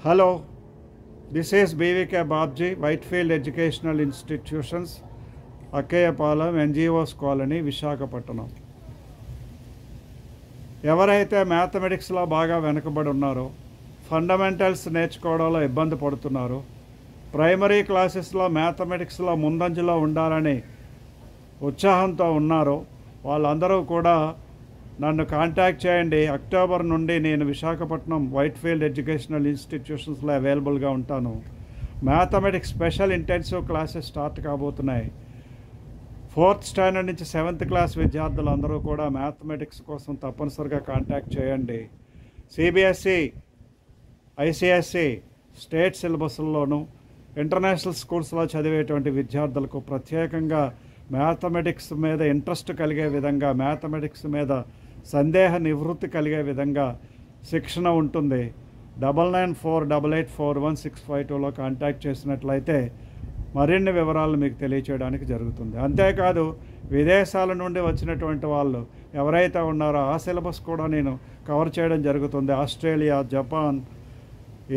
Hello, this is BVK Babji, Whitefield Educational Institutions, Akkayyapalem NGOs colony Visakhapatnam. ఎవరైతే మ్యాథమెటిక్స్లో బాగా వెనుకబడి ఉన్నారో, ఫండమెంటల్స్ నేర్చుకోవడంలో ఇబ్బంది పడుతున్నారో, ప్రైమరీ క్లాసెస్లో మ్యాథమెటిక్స్లో ముందంజలో ఉండాలని ఉత్సాహంతో ఉన్నారో వాళ్ళందరూ కూడా నన్ను కాంటాక్ట్ చేయండి. అక్టోబర్ నుండి నేను విశాఖపట్నం వైట్ఫీల్డ్ ఎడ్యుకేషనల్ ఇన్స్టిట్యూషన్స్లో అవైలబుల్గా ఉంటాను. Mathematics special intensive classes start కాబోతున్నాయి. 4th స్టాండర్డ్ నుంచి 7th క్లాస్ విద్యార్థులందరూ కూడా మ్యాథమెటిక్స్ కోసం తప్పనిసరిగా కాంటాక్ట్ చేయండి. సిబిఎస్ఈ, ఐసిఎస్ఈ, స్టేట్ సిలబస్ల్లోనూ ఇంటర్నేషనల్ స్కూల్స్లో చదివేటువంటి విద్యార్థులకు ప్రత్యేకంగా మ్యాథమెటిక్స్ మీద ఇంట్రెస్ట్ కలిగే విధంగా, మ్యాథమెటిక్స్ మీద సందేహ నివృత్తి కలిగే విధంగా శిక్షణ ఉంటుంది. 9948841652లో కాంటాక్ట్ చేసినట్లయితే మరిన్ని వివరాలు మీకు తెలియచేయడానికి జరుగుతుంది. అంతేకాదు, విదేశాల నుండి వచ్చినటువంటి వాళ్ళు ఎవరైతే ఉన్నారో ఆ సిలబస్ కూడా నేను కవర్ చేయడం జరుగుతుంది. ఆస్ట్రేలియా, జపాన్,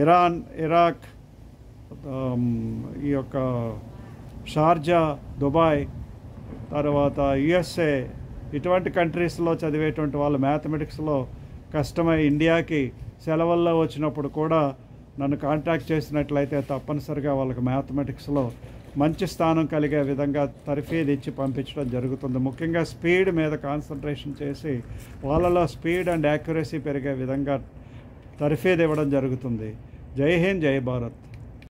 ఇరాన్, ఇరాక్, ఈ యొక్క షార్జా, దుబాయ్, తర్వాత యుఎస్ఏ, ఇటువంటి కంట్రీస్లో చదివేటువంటి వాళ్ళు మ్యాథమెటిక్స్లో కష్టమై ఇండియాకి సెలవుల్లో వచ్చినప్పుడు కూడా నన్ను కాంటాక్ట్ చేసినట్లయితే తప్పనిసరిగా వాళ్ళకి మ్యాథమెటిక్స్లో మంచి స్థానం కలిగే విధంగా తర్ఫీదు ఇచ్చి పంపించడం జరుగుతుంది. ముఖ్యంగా స్పీడ్ మీద కాన్సన్ట్రేషన్ చేసి వాళ్ళలో స్పీడ్ అండ్ యాక్యురసీ పెరిగే విధంగా తర్ఫీదు ఇవ్వడం జరుగుతుంది. జై హింద్, జై భారత్.